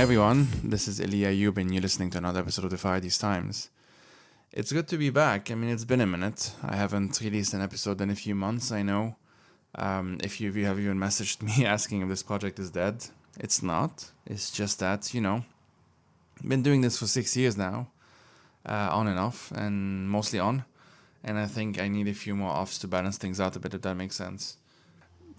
everyone, this is Elia Ayoub and you're listening to another episode of the Fire These Times. It's good to be back. I mean, it's been a minute. I haven't released an episode in a few months, I know. If you have even messaged me asking if this project is dead, it's not. It's just that, I've been doing this for 6 years now, on and off, and mostly on. And I think I need a few more offs to balance things out a bit, if that makes sense.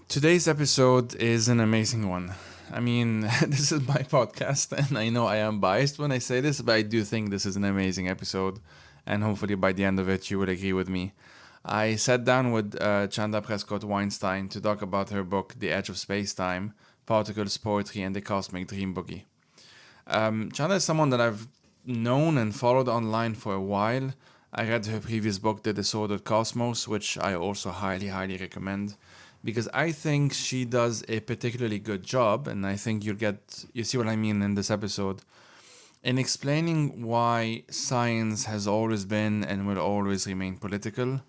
Today's episode is an amazing one. I mean, this is my podcast, and I know I am biased when I say this, but I do think this is an amazing episode, and hopefully by the end of it, you will agree with me. I sat down with Chanda Prescod-Weinstein to talk about her book, The Edge of Space-Time, Particles, Poetry, and the Cosmic Dream Boogie. Chanda is someone that I've known and followed online for a while. I read her previous book, The Disordered Cosmos, which I also highly, highly recommend, because I think she does a particularly good job, and I think you see what I mean in this episode, in explaining why science has always been and will always remain political,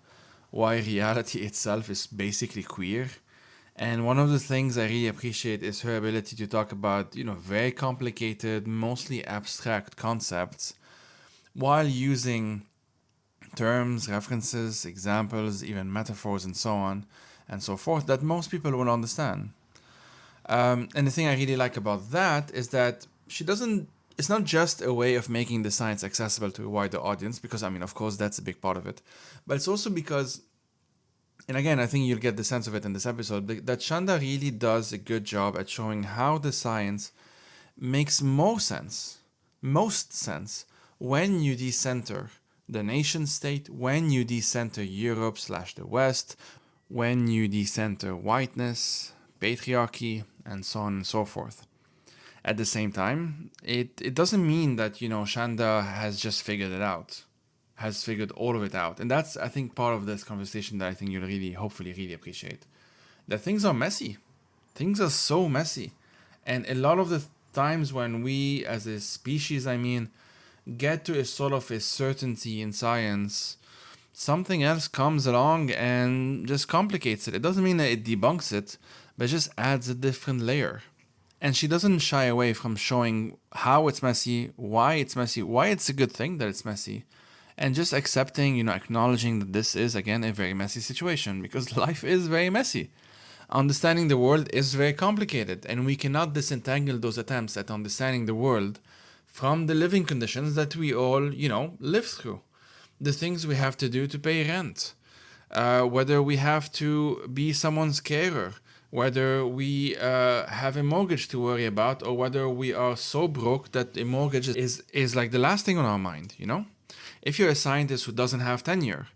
why reality itself is basically queer. And one of the things I really appreciate is her ability to talk about, very complicated, mostly abstract concepts, while using terms, references, examples, even metaphors, and so on and so forth that most people will understand. And the thing I really like about that is that it's not just a way of making the science accessible to a wider audience, because, of course, that's a big part of it. But it's also because, and again, I think you'll get the sense of it in this episode, that Chanda really does a good job at showing how the science makes most sense, when you decenter the nation state, when you decenter Europe/the West, when you decenter whiteness, patriarchy, and so on and so forth. At the same time, it doesn't mean that, Chanda has just figured it out, has figured all of it out. And that's, I think, part of this conversation that I think you'll really, hopefully, really appreciate. That things are messy. Things are so messy. And a lot of the times when we, as a species, get to a sort of a certainty in science, something else comes along and just complicates it. It doesn't mean that it debunks it, but it just adds a different layer. And she doesn't shy away from showing how it's messy, why it's a good thing that it's messy, and just accepting, acknowledging that this is, again, a very messy situation, because life is very messy. Understanding the world is very complicated, and we cannot disentangle those attempts at understanding the world from the living conditions that we all, live through. The things we have to do to pay rent, whether we have to be someone's carer, whether we have a mortgage to worry about, or whether we are so broke that a mortgage is like the last thing on our mind, If you're a scientist who doesn't have tenure,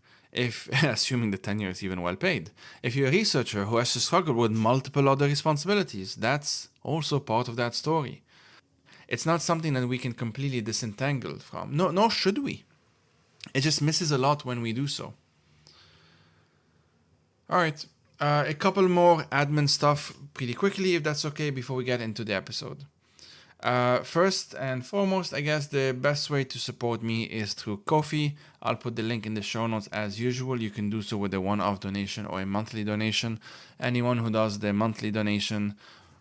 assuming the tenure is even well paid, if you're a researcher who has to struggle with multiple other responsibilities, that's also part of that story. It's not something that we can completely disentangle from, nor should we. It just misses a lot when we do so. All right, a couple more admin stuff pretty quickly, if that's okay, before we get into the episode. First and foremost, I guess the best way to support me is through Ko-fi. I'll put the link in the show notes as usual. You can do so with a one-off donation or a monthly donation. Anyone who does the monthly donation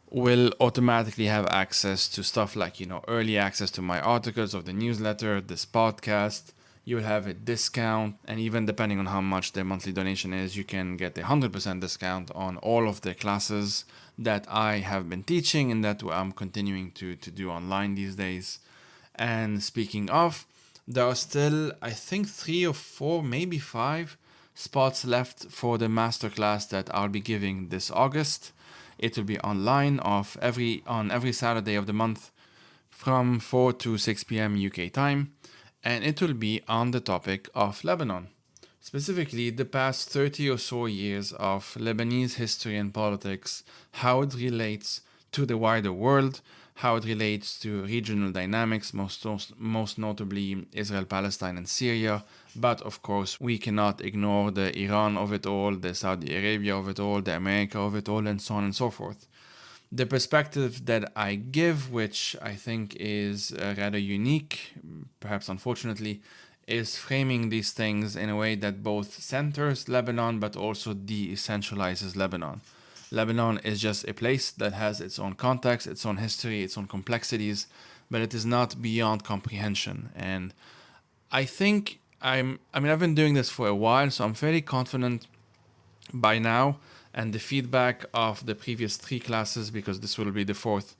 will automatically have access to stuff like, early access to my articles of the newsletter, this podcast. You'll have a discount, and even depending on how much the monthly donation is, you can get 100% discount on all of the classes that I have been teaching and that I'm continuing to do online these days. And speaking of, there are still, I think, 3 or 4, maybe 5 spots left for the masterclass that I'll be giving this August. It will be online on every Saturday of the month from 4 to 6 p.m. UK time. And it will be on the topic of Lebanon, specifically the past 30 or so years of Lebanese history and politics, how it relates to the wider world, how it relates to regional dynamics, most notably Israel, Palestine, and Syria. But of course, we cannot ignore the Iran of it all, the Saudi Arabia of it all, the America of it all, and so on and so forth. The perspective that I give, which I think is rather unique, perhaps unfortunately, is framing these things in a way that both centers Lebanon but also de-essentializes Lebanon. Lebanon is just a place that has its own context, its own history, its own complexities, but it is not beyond comprehension. And I think I mean, I've been doing this for a while, so I'm fairly confident by now. And the feedback of the previous three classes, because this will be the fourth,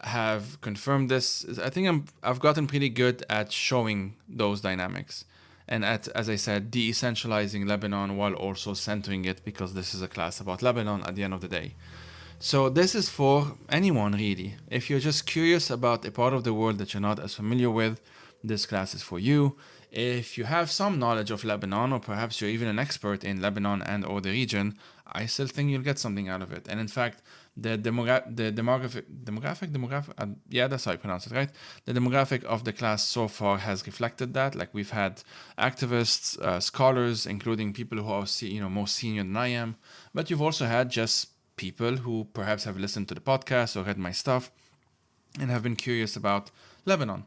have confirmed this. I think I've gotten pretty good at showing those dynamics, and at, as I said, de-essentializing Lebanon while also centering it, because this is a class about Lebanon at the end of the day. So this is for anyone really. If you're just curious about a part of the world that you're not as familiar with, this class is for you. If you have some knowledge of Lebanon, or perhaps you're even an expert in Lebanon and or the region, I still think you'll get something out of it. And in fact, yeah, that's how I pronounce it, right? The demographic of the class so far has reflected that. Like, we've had activists, scholars, including people who are more senior than I am, but you've also had just people who perhaps have listened to the podcast or read my stuff and have been curious about Lebanon.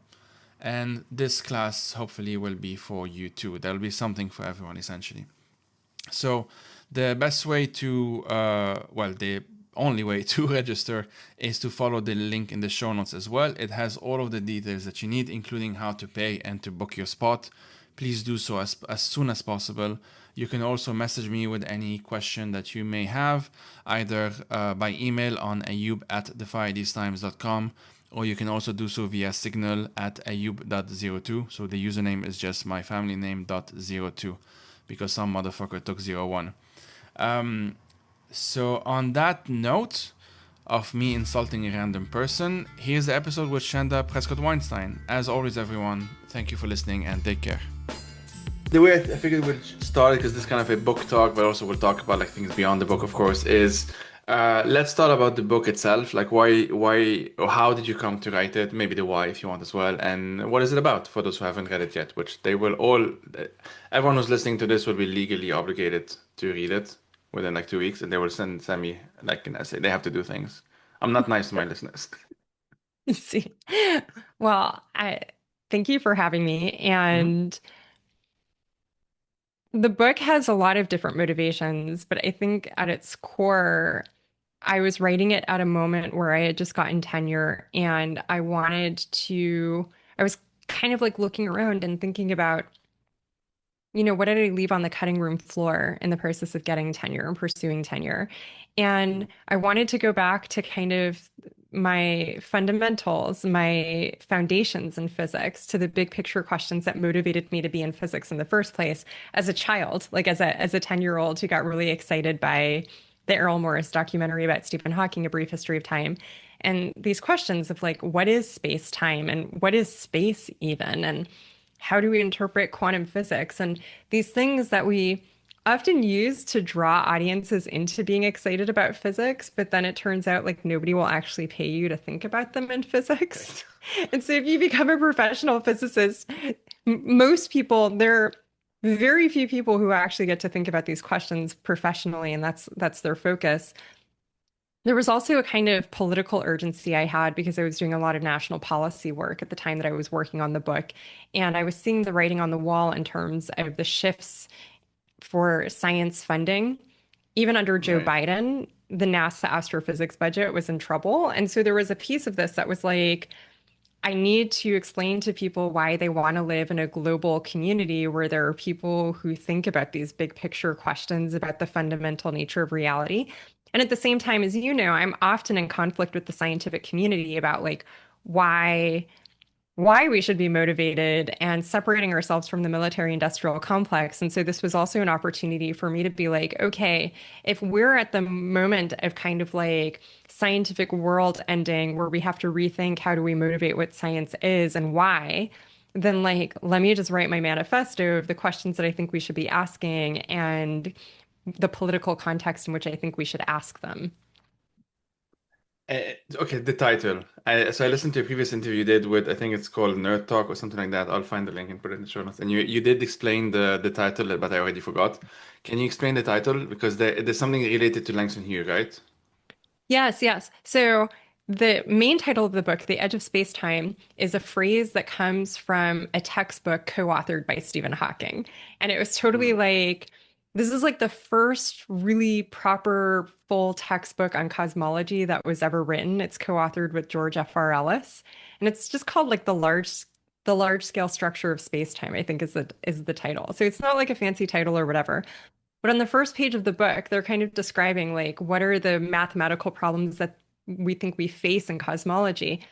And this class hopefully will be for you too. There'll be something for everyone essentially. So the best way to, the only way to register is to follow the link in the show notes as well. It has all of the details that you need, including how to pay and to book your spot. Please do so as soon as possible. You can also message me with any question that you may have, either by email on ayoub@defythesetimes.com, or you can also do so via Signal at ayoub.02. So the username is just my family name .02, because some motherfucker took 01. So on that note of me insulting a random person, here's the episode with Chanda Prescod-Weinstein. As always, everyone, thank you for listening and take care. The way I figured we'd start, because this is kind of a book talk, but also we'll talk about like things beyond the book, of course, is let's start about the book itself. Like, why, or how did you come to write it? Maybe the why, if you want as well. And what is it about for those who haven't read it yet, which they will all, everyone who's listening to this will be legally obligated to read it within like 2 weeks, and they will send me like an essay. They have to do things. I'm not nice to my listeners. See, well, I thank you for having me. And the book has a lot of different motivations, but I think at its core, I was writing it at a moment where I had just gotten tenure and I was kind of like looking around and thinking about, what did I leave on the cutting room floor in the process of getting tenure and pursuing tenure? And I wanted to go back to kind of my fundamentals, my foundations in physics, to the big picture questions that motivated me to be in physics in the first place as a child, like as a 10-year-old who got really excited by the Errol Morris documentary about Stephen Hawking, A Brief History of Time. And these questions of like, what is space time and what is space even? And how do we interpret quantum physics? And these things that we often use to draw audiences into being excited about physics, but then it turns out like nobody will actually pay you to think about them in physics. And so if you become a professional physicist, most people, there are very few people who actually get to think about these questions professionally, and that's their focus. There was also a kind of political urgency I had because I was doing a lot of national policy work at the time that I was working on the book. And I was seeing the writing on the wall in terms of the shifts for science funding. Even under Joe Right. Biden, the NASA astrophysics budget was in trouble. And so there was a piece of this that was like, I need to explain to people why they want to live in a global community where there are people who think about these big picture questions about the fundamental nature of reality. And at the same time, as you know, I'm often in conflict with the scientific community about like why why we should be motivated and separating ourselves from the military industrial complex. And so this was also an opportunity for me to be like, okay, if we're at the moment of kind of like scientific world ending where we have to rethink how do we motivate what science is and why, then like let me just write my manifesto of the questions that I think we should be asking and the political context in which I think we should ask them. Okay, the title. So I listened to a previous interview you did with, I think it's called Nerd Talk or something like that. I'll find the link and put it in the show notes. And you did explain the title, but I already forgot. Can you explain the title? Because there's something related to Langston Hughes, right? Yes, yes. So the main title of the book, The Edge of Space-Time, is a phrase that comes from a textbook co-authored by Stephen Hawking. And it was totally Hmm. like This is like the first really proper full textbook on cosmology that was ever written. It's co-authored with George F.R. Ellis, and it's just called like the large scale structure of space-time, I think is the title. So it's not like a fancy title or whatever. But on the first page of the book, they're kind of describing like what are the mathematical problems that we think we face in cosmology.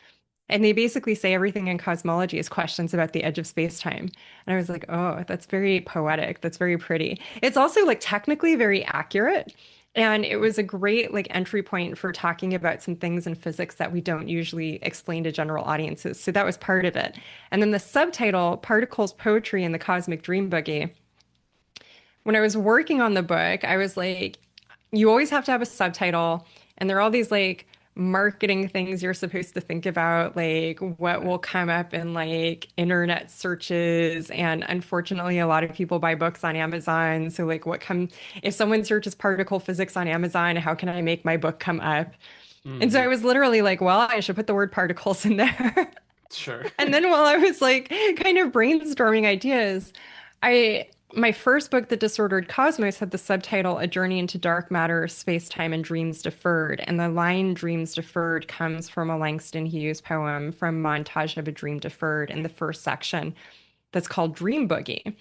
And they basically say everything in cosmology is questions about the edge of space-time. And I was like, oh, that's very poetic. That's very pretty. It's also like technically very accurate. And it was a great like entry point for talking about some things in physics that we don't usually explain to general audiences. So that was part of it. And then the subtitle, Particles, Poetry, and the Cosmic Dream Boogie. When I was working on the book, I was like, you always have to have a subtitle, and there are all these like marketing things you're supposed to think about, like what Right. will come up in like internet searches. And unfortunately, a lot of people buy books on Amazon. So like if someone searches particle physics on Amazon, how can I make my book come up? And so Hmm. I was literally like, well, I should put the word particles in there. Sure. And then while I was like kind of brainstorming ideas, I my first book, The Disordered Cosmos, had the subtitle A Journey into Dark Matter, Space-Time, and Dreams Deferred. And the line Dreams Deferred comes from a Langston Hughes poem from Montage of a Dream Deferred in the first section that's called Dream Boogie.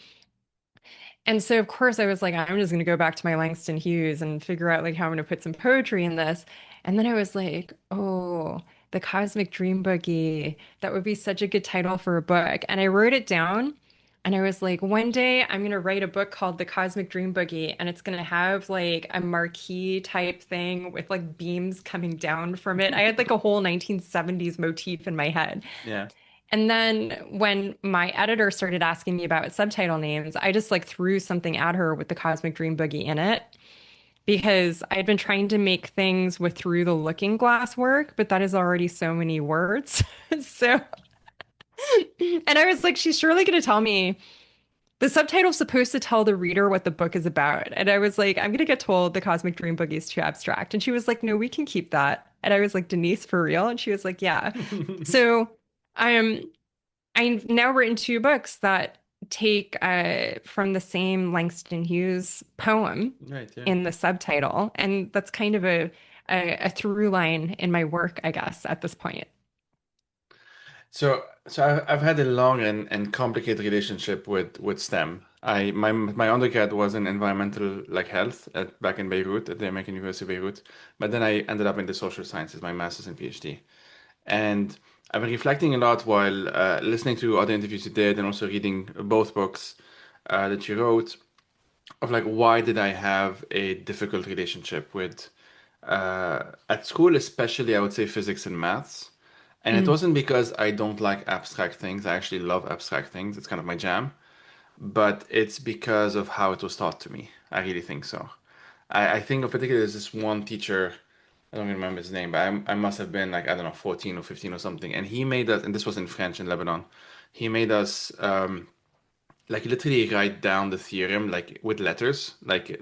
And so, of course, I was like, I'm just going to go back to my Langston Hughes and figure out like how I'm going to put some poetry in this. And then I was like, oh, the Cosmic Dream Boogie. That would be such a good title for a book. And I wrote it down and I was like, one day I'm going to write a book called The Cosmic Dream Boogie. And it's going to have like a marquee type thing with like beams coming down from it. I had like a whole 1970s motif in my head. Yeah. And then when my editor started asking me about subtitle names, I just like threw something at her with the Cosmic Dream Boogie in it because I had been trying to make things with Through the Looking Glass work, but that is already so many words. So, and I was like, she's surely going to tell me the subtitle's supposed to tell the reader what the book is about. And I was like, I'm going to get told the Cosmic Dream Boogie is too abstract. And she was like, no, we can keep that. And I was like, Denise, for real? And she was like, yeah. So, I'm I've now written two books that take from the same Langston Hughes poem Right. Yeah. in the subtitle, and that's kind of a through line in my work, I guess, at this point. So I've had a long and complicated relationship with STEM. My undergrad was in environmental like health back in Beirut at the American University of Beirut, but then I ended up in the social sciences, my master's and PhD. And I've been reflecting a lot while listening to other interviews you did and also reading both books that you wrote of like why did I have a difficult relationship with at school, especially I would say physics and maths. And it Mm. wasn't because I don't like abstract things. I actually love abstract things. It's kind of my jam. But it's because of how it was taught to me. I really think so. I think in particular there's this one teacher, I don't even remember his name, but I must have been like, I don't know, 14 or 15 or something. And he made us, and this was in French in Lebanon, he made us like literally write down the theorem like with letters, like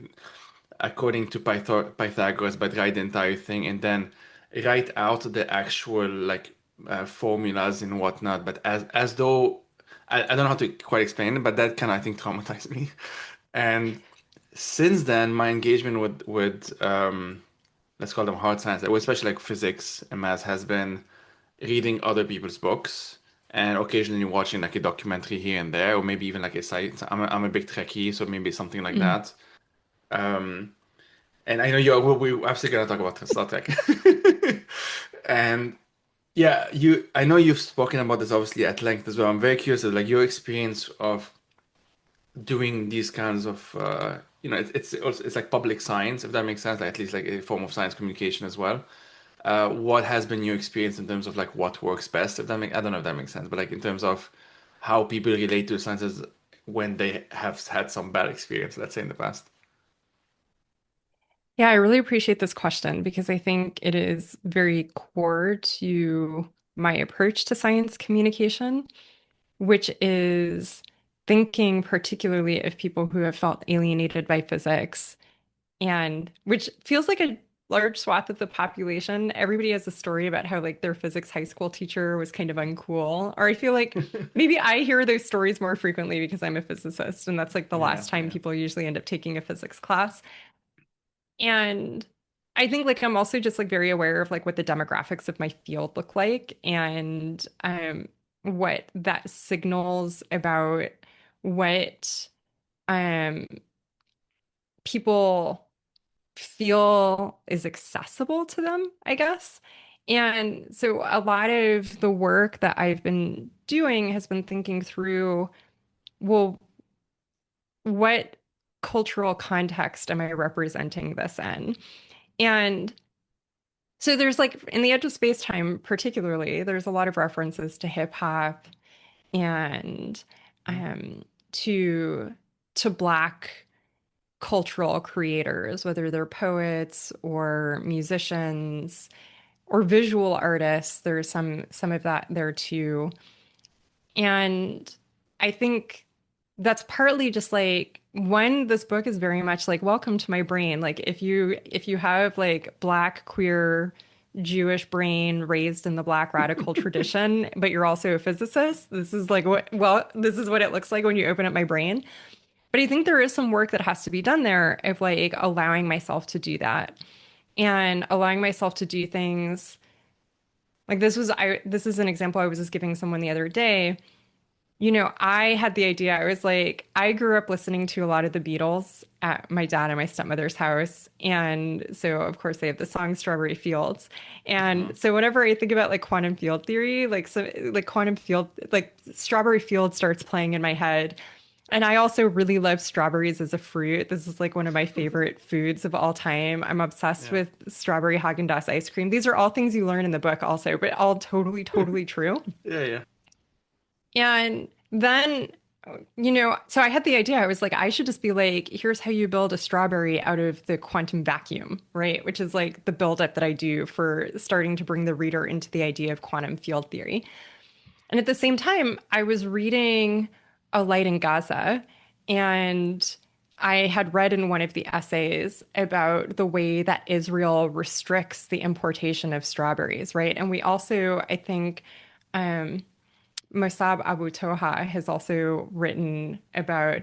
according to Pythagoras, but write the entire thing and then write out the actual like formulas and whatnot. But as though I don't know how to quite explain it, but that kind of I think traumatized me. And since then, my engagement with let's call them hard science, especially like physics and math, has been reading other people's books and occasionally watching like a documentary here and there, or maybe even like a site. I'm a big Trekkie, so maybe something like Mm. that. Um, and I know we're absolutely gonna talk about Star Trek. And yeah, I know you've spoken about this obviously at length as well. I'm very curious of like your experience of doing these kinds of it's like public science, if that makes sense, like at least like a form of science communication as well. What has been your experience in terms of like what works best? If that make I don't know if that makes sense, but like in terms of how people relate to the sciences when they have had some bad experience, let's say in the past. Yeah, I really appreciate this question because I think it is very core to my approach to science communication, which is thinking particularly of people who have felt alienated by physics and which feels like large swath of the population, everybody has a story about how like their physics high school teacher was kind of uncool. Or I feel like maybe I hear those stories more frequently because I'm a physicist, and that's like the Yeah, last time yeah. people usually end up taking a physics class. And I think like I'm also just like very aware of like what the demographics of my field look like and what that signals about what um people feel is accessible to them, I guess. And so a lot of the work that I've been doing has been thinking through, well, what cultural context am I representing this in? And so there's like in the edge of space time, particularly, there's a lot of references to hip hop and um, to Black cultural creators, whether they're poets or musicians or visual artists. There's some of that there too. And I think that's partly just like one, this book is very much like welcome to my brain. Like if you have like Black queer Jewish brain raised in the Black radical tradition, but you're also a physicist, this is like what well, this is what it looks like when you open up my brain. But I think there is some work that has to be done there of like allowing myself to do that and allowing myself to do things like this is an example I was just giving someone the other day. You know, I had the idea. I was like, I grew up listening to a lot of the Beatles at my dad and my stepmother's house. And so, of course, they have the song Strawberry Fields. And Mhm. so, whenever I think about like quantum field theory, like quantum field, like Strawberry Field starts playing in my head. And I also really love strawberries as a fruit. This is like one of my favorite foods of all time. I'm obsessed Yeah. with strawberry Haagen-Dazs ice cream. These are all things you learn in the book also, but all totally, totally true. Yeah, yeah. And then, you know, so I had the idea. I was like, I should just be like, here's how you build a strawberry out of the quantum vacuum, right? Which is like the buildup that I do for starting to bring the reader into the idea of quantum field theory. And at the same time, I was reading A Light in Gaza, and I had read in one of the essays about the way that Israel restricts the importation of strawberries, right? And we also, I think, um, Mossab Abu Toha has also written about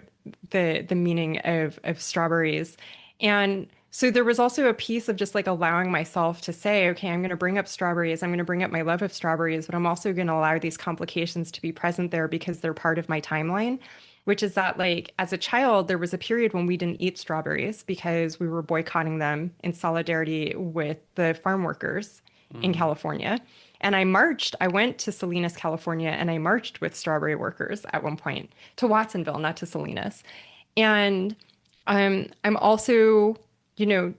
the meaning of strawberries. And so there was also a piece of just like allowing myself to say, okay, I'm going to bring up strawberries. I'm going to bring up my love of strawberries, but I'm also going to allow these complications to be present there because they're part of my timeline, which is that like as a child, there was a period when we didn't eat strawberries because we were boycotting them in solidarity with the farm workers in Hmm. California. And I marched, I went to Salinas, California, and I marched with strawberry workers at one point to Watsonville, not to Salinas. And I'm also, you know,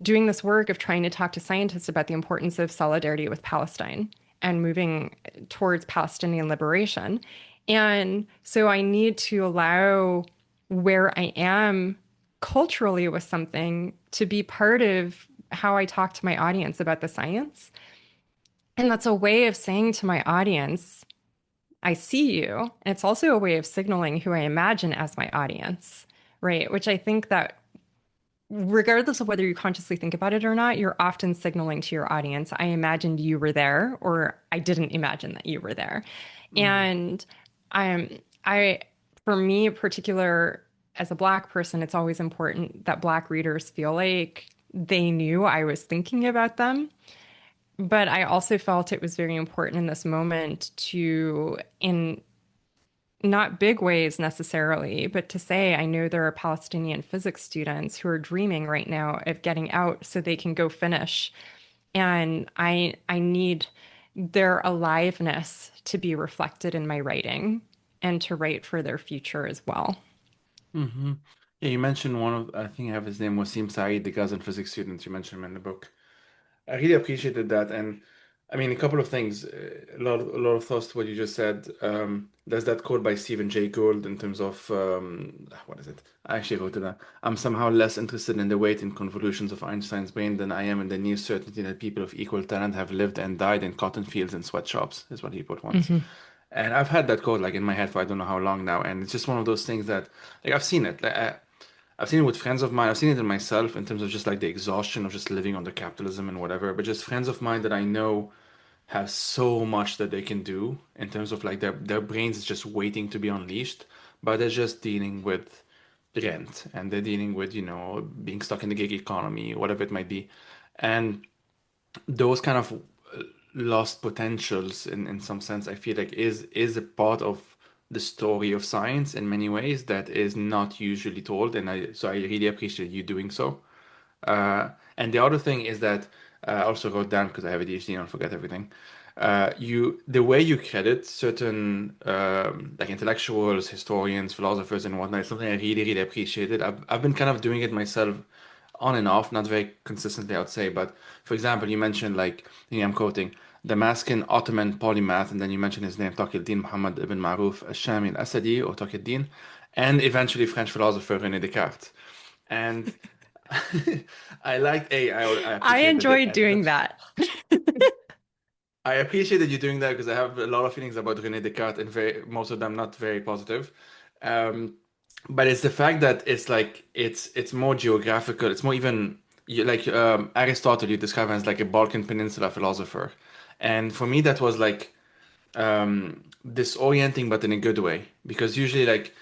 doing this work of trying to talk to scientists about the importance of solidarity with Palestine and moving towards Palestinian liberation. And so I need to allow where I am culturally with something to be part of how I talk to my audience about the science. And that's a way of saying to my audience, I see you. And it's also a way of signaling who I imagine as my audience, right? Which I think that regardless of whether you consciously think about it or not, you're often signaling to your audience, I imagined you were there, or I didn't imagine that you were there. Hmm. And I'm, I, for me in particular, as a Black person, it's always important that Black readers feel like they knew I was thinking about them. But I also felt it was very important in this moment to, in not big ways necessarily, but to say, I know there are Palestinian physics students who are dreaming right now of getting out so they can go finish. And I need their aliveness to be reflected in my writing and to write for their future as well. Hmm. Yeah, you mentioned one of, I think I have his name, Wasim Saeed, the Gazan physics student. You mentioned him in the book. I really appreciated that. And I mean, a couple of things, a lot of thoughts to what you just said. There's that quote by Stephen Jay Gould in terms of, what is it? I actually wrote it down. I'm somehow less interested in the weight and convolutions of Einstein's brain than I am in the near certainty that people of equal talent have lived and died in cotton fields and sweatshops, is what he put once. Hmm. And I've had that quote like in my head for I don't know how long now. And it's just one of those things that, like, I've seen it. I've seen it with friends of mine. I've seen it in myself in terms of just like the exhaustion of just living under capitalism and whatever. But just friends of mine that I know have so much that they can do in terms of like their brains is just waiting to be unleashed, but they're just dealing with rent and they're dealing with, being stuck in the gig economy, whatever it might be. And those kind of lost potentials in some sense, I feel like is a part of the story of science in many ways that is not usually told. And I really appreciate you doing so. And the other thing is that I also wrote down because I have ADHD and I forget everything. The way you credit certain like intellectuals, historians, philosophers, and whatnot is something I really, really appreciated. I've been kind of doing it myself on and off, not very consistently, I would say. But for example, you mentioned like, I'm quoting, Damascus Ottoman polymath, and then you mentioned his name, Taqi Muhammad ibn Maruf al-Shami al-Asadi, or Taqi, and eventually French philosopher René Descartes. And I I appreciate that. enjoyed doing that. I appreciate that you're doing that because I have a lot of feelings about René Descartes and most of them not very positive. Um, but it's the fact that it's like it's more geographical. It's more even like Aristotle you describe as like a Balkan Peninsula philosopher, and for me that was like disorienting, but in a good way. Because usually, like,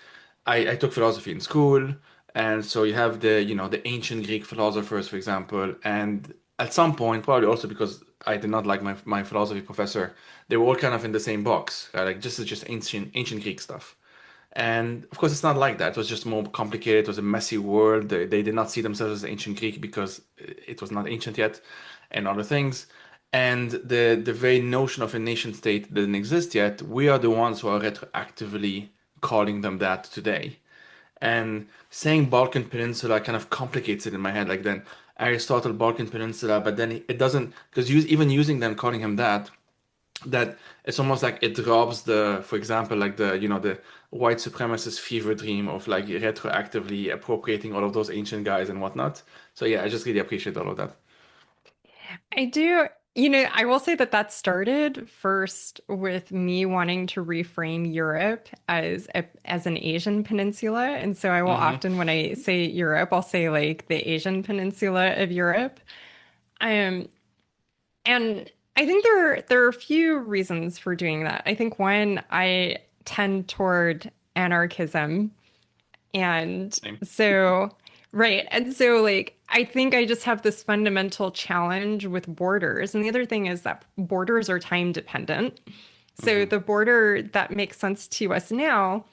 I took philosophy in school, and so you have the ancient Greek philosophers, for example, and at some point, probably also because I did not like my philosophy professor, they were all kind of in the same box, right? Like, just ancient Greek stuff. And of course, it's not like that. It was just more complicated. It was a messy world. They did not see themselves as ancient Greek because it was not ancient yet, and other things. And the very notion of a nation state didn't exist yet. We are the ones who are retroactively calling them that today. And saying Balkan Peninsula kind of complicates it in my head. Like then Aristotle, Balkan Peninsula, but then it doesn't, because even using them, calling him that it's almost like it robs for example, like the white supremacist fever dream of like retroactively appropriating all of those ancient guys and whatnot. So yeah, I just really appreciate all of that. I do, I will say that that started first with me wanting to reframe Europe as an Asian peninsula. And so I will Mm-hmm. often, when I say Europe, I'll say like the Asian peninsula of Europe. Um, and I think there are a few reasons for doing that. I think one, I tend toward anarchism. And Same. so, right. And so, like, I think I just have this fundamental challenge with borders. And the other thing is that borders are time dependent. So Mm-hmm. the border that makes sense to us now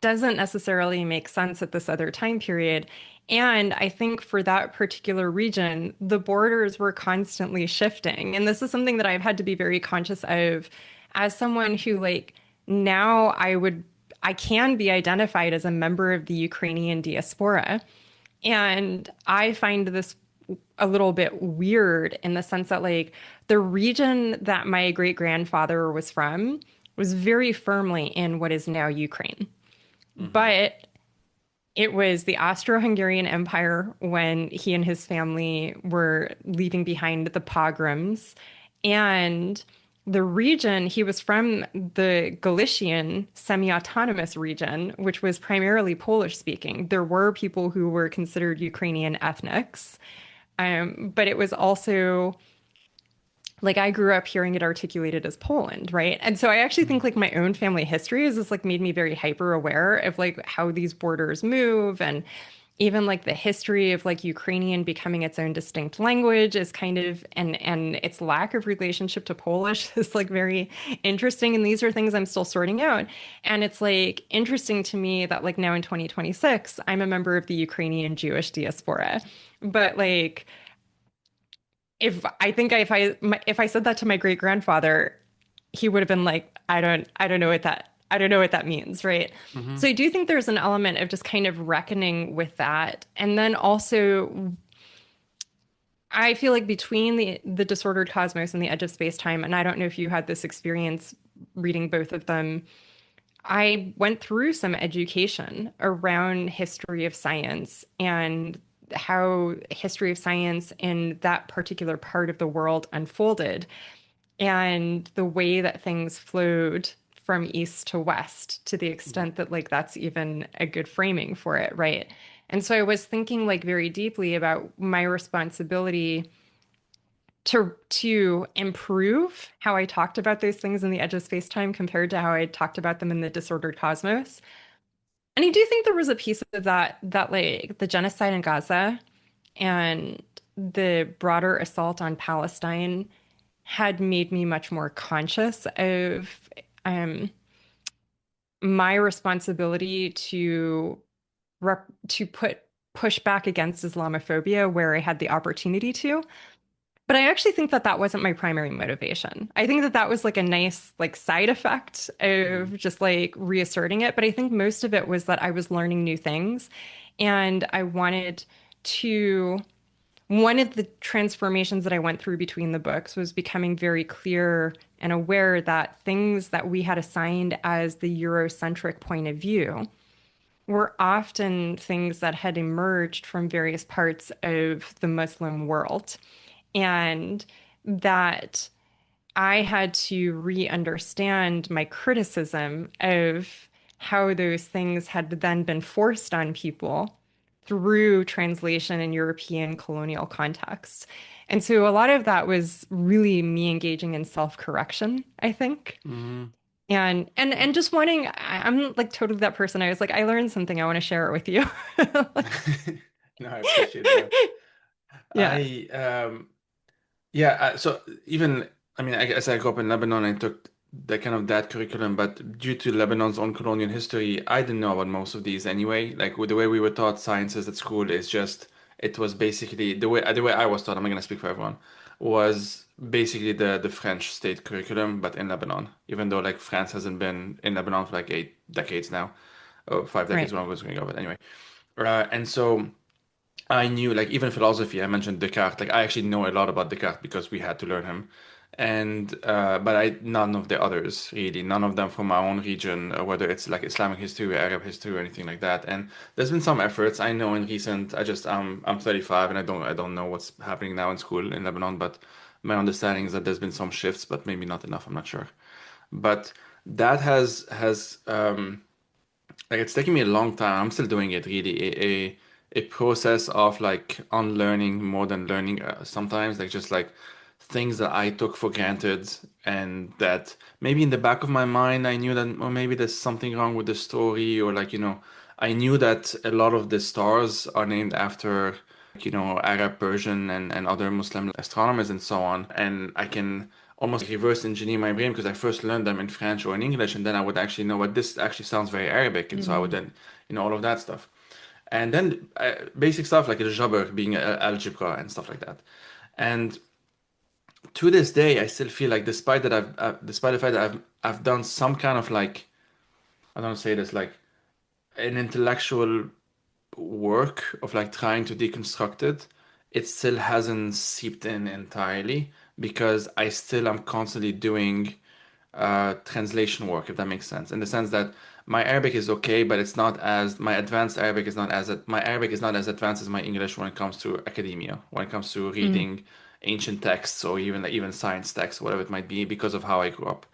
doesn't necessarily make sense at this other time period. And I think for that particular region, the borders were constantly shifting. And this is something that I've had to be very conscious of as someone who, like, now I can be identified as a member of the Ukrainian diaspora. And I find this a little bit weird in the sense that, like, the region that my great grandfather was from was very firmly in what is now Ukraine. Mm-hmm. But it was the Austro-Hungarian Empire when he and his family were leaving behind the pogroms. And the region, he was from the Galician semi-autonomous region, which was primarily Polish speaking. There were people who were considered Ukrainian ethnics, but it was also like I grew up hearing it articulated as Poland, right? And so I actually think like my own family history has just like made me very hyper aware of like how these borders move and even like the history of like Ukrainian becoming its own distinct language is kind of and its lack of relationship to Polish is like very interesting. And these are things I'm still sorting out. And it's like interesting to me that like now in 2026, I'm a member of the Ukrainian Jewish diaspora. But like if I said that to my great grandfather, he would have been like, I don't know what I don't know what that means, right? Mm-hmm. So I do think there's an element of just kind of reckoning with that. And then also I feel like between the disordered cosmos and the edge of space time, and I don't know if you had this experience reading both of them, I went through some education around history of science and how history of science in that particular part of the world unfolded and the way that things flowed from east to west to the extent that like that's even a good framing for it, right? And so I was thinking like very deeply about my responsibility to improve how I talked about those things in the edge of space-time compared to how I talked about them in the disordered cosmos. And I do think there was a piece of that like the genocide in Gaza and the broader assault on Palestine had made me much more conscious of um, my responsibility to put push back against Islamophobia where I had the opportunity to. But I actually think that that wasn't my primary motivation. I think that that was like a nice like side effect Mm. of just like reasserting it. But I think most of it was that I was learning new things and I wanted to. One of the transformations that I went through between the books was becoming very clear and aware that things that we had assigned as the Eurocentric point of view were often things that had emerged from various parts of the Muslim world. And that I had to re-understand my criticism of how those things had then been forced on people through translation in European colonial contexts. And so a lot of that was really me engaging in self-correction, I think. Mhm. And just wanting, I'm like totally that person. I was like, I learned something, I want to share it with you. No, I appreciate that. Yeah, I Yeah, so even I mean, as I grew up in Lebanon, I took the kind of that curriculum, but due to Lebanon's own colonial history, I didn't know about most of these anyway. Like with the way we were taught sciences at school is just it was basically the way I was taught. I'm not gonna speak for everyone. Was basically the French state curriculum, but in Lebanon. Even though like France hasn't been in Lebanon for like 8 decades now, or 5 decades, right. when I was going to go. But anyway, and so. I knew, like, even philosophy, I mentioned Descartes. Like, I actually know a lot about Descartes because we had to learn him. And, but none of the others, really, none of them from my own region, whether it's like Islamic history or Arab history or anything like that. And there's been some efforts. I know in recent, I'm 35 and I don't know what's happening now in school in Lebanon, but my understanding is that there's been some shifts, but maybe not enough. I'm not sure. But that has like it's taking me a long time. I'm still doing it really. A process of like unlearning more than learning sometimes, like just like things that I took for granted and that maybe in the back of my mind I knew that or maybe there's something wrong with the story or like, I knew that a lot of the stars are named after Arab, Persian, and other Muslim astronomers and so on. And I can almost reverse engineer my brain because I first learned them in French or in English, and then I would actually know what this actually sounds very Arabic, and so I would Mm. then, all of that stuff. And then basic stuff like the Jabr being algebra and stuff like that. And to this day, I still feel like despite the fact that I've done some kind of like, I don't say this like an intellectual work of like trying to deconstruct it, it still hasn't seeped in entirely because I still am constantly doing translation work, if that makes sense. In the sense that my Arabic is okay, but it's not as my advanced Arabic is not as my Arabic is not as advanced as my English when it comes to academia, when it comes to Mm. reading ancient texts or even science texts, whatever it might be, because of how I grew up.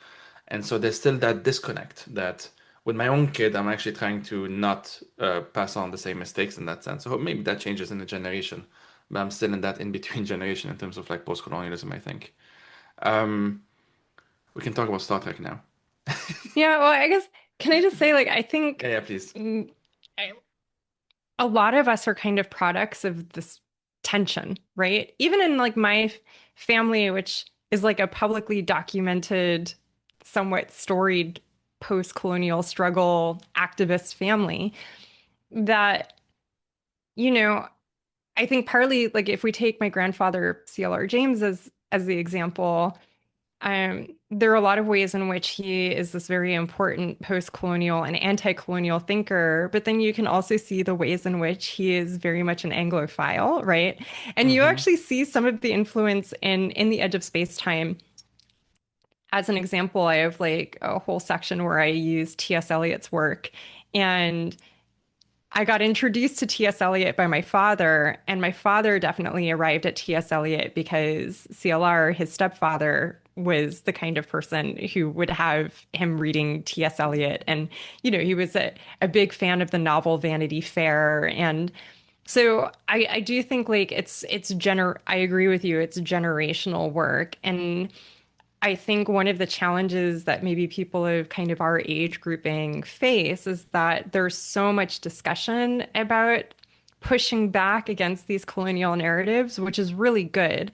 And so there's still that disconnect that with my own kid, I'm actually trying to not pass on the same mistakes in that sense. So maybe that changes in the generation, but I'm still in that in-between generation in terms of like post-colonialism, I think. Um, we can talk about Star Trek now. Yeah, well, I guess can I just say like I think Yeah, yeah, please. mm, I- a lot of us are kind of products of this tension, right? Even in like my family, which is like a publicly documented, somewhat storied post-colonial struggle activist family, that, you know, I think partly like if we take my grandfather CLR James as the example, there are a lot of ways in which he is this very important post-colonial and anti-colonial thinker, but then you can also see the ways in which he is very much an Anglophile, right? And you Mm-hmm. actually see some of the influence in The Edge of Space-Time. As an example, I have like a whole section where I use T.S. Eliot's work. And I got introduced to T.S. Eliot by my father, and my father definitely arrived at T.S. Eliot because CLR, his stepfather, was the kind of person who would have him reading T.S. Eliot. And, he was a big fan of the novel Vanity Fair. And so I do think like I agree with you, it's generational work. And I think one of the challenges that maybe people of kind of our age grouping face is that there's so much discussion about pushing back against these colonial narratives, which is really good.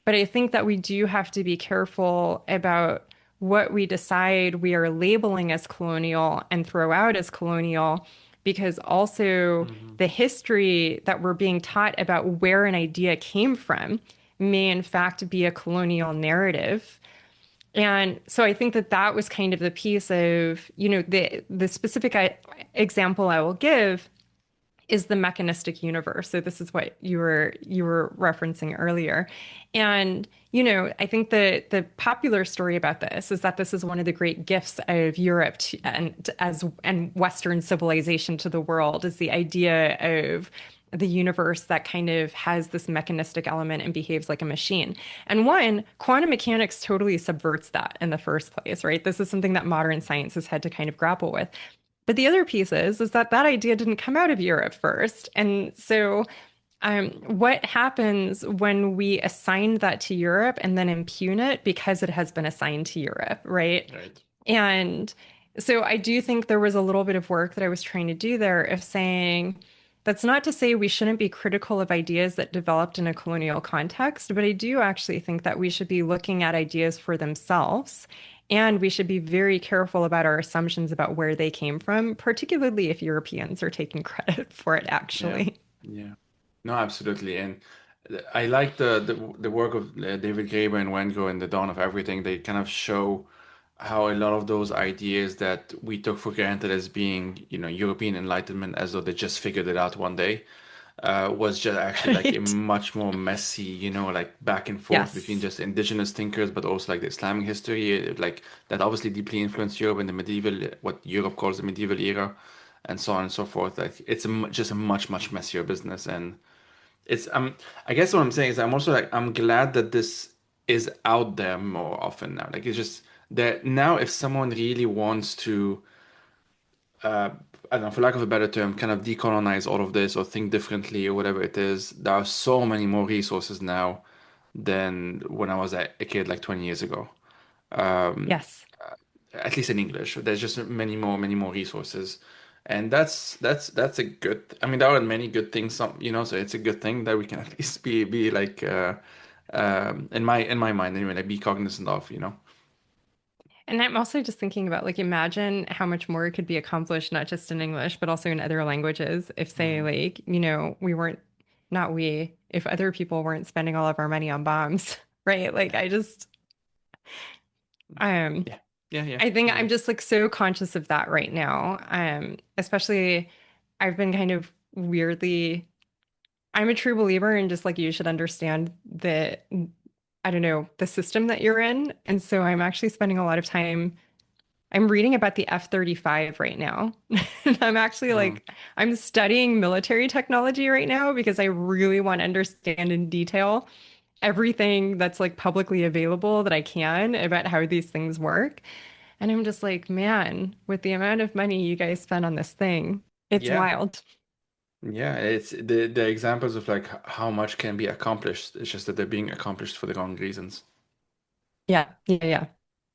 But I think that we do have to be careful about what we decide we are labeling as colonial and throw out as colonial, because also Hmm. the history that we're being taught about where an idea came from may in fact be a colonial narrative. And so I think that that was kind of the piece of, the specific example I will give is the mechanistic universe. So this is what you were referencing earlier. And, I think the popular story about this is that this is one of the great gifts of Europe and Western civilization to the world is the idea of the universe that kind of has this mechanistic element and behaves like a machine. And one, quantum mechanics totally subverts that in the first place, right? This is something that modern science has had to kind of grapple with. But the other piece is that that idea didn't come out of Europe first. And so what happens when we assign that to Europe and then impugn it because it has been assigned to Europe, right? Right. And so I do think there was a little bit of work that I was trying to do there of saying that's not to say we shouldn't be critical of ideas that developed in a colonial context, but I do actually think that we should be looking at ideas for themselves. And we should be very careful about our assumptions about where they came from, particularly if Europeans are taking credit for it, Yeah. actually. Yeah. No, absolutely. And I like the work of David Graeber and Wengo and The Dawn of Everything. They kind of show how a lot of those ideas that we took for granted as being, European Enlightenment, as though they just figured it out one day, was just actually like a Right? much more messy, like back and forth between Yes. just indigenous thinkers, but also like the Islamic history, like that obviously deeply influenced Europe in the medieval, what Europe calls the medieval era, and so on and so forth. Like it's just a much, much messier business. And it's I guess what I'm saying is I'm also like I'm glad that this is out there more often now. Like it's just that now if someone really wants to uh I don't know, for lack of a better term, kind of decolonize all of this or think differently or whatever it is, there are so many more resources now than when I was a kid like 20 years ago. Um, Yes. at least in English. There's just many more resources, and that's a good. I mean, there are many good things. So it's a good thing that we can at least be like in my mind anyway, like be cognizant of. And I'm also just thinking about like imagine how much more could be accomplished, not just in English, but also in other languages. If say Mhm. like, we weren't not we, if other people weren't spending all of our money on bombs, right? Like um Yeah, yeah, yeah, I think yeah. I'm just like so conscious of that right now. Especially I've been kind of weirdly I'm a true believer in just like you should understand the I don't know, the system that you're in. And so I'm actually spending a lot of time I'm reading about the F-35 right now. And I'm actually Mm. like, I'm studying military technology right now because I really want to understand in detail everything that's like publicly available that I can about how these things work. And I'm just like, man, with the amount of money you guys spend on this thing, it's Yeah, wild. yeah. It's the examples of like how much can be accomplished. It's just that they're being accomplished for the wrong reasons. Yeah, yeah, yeah.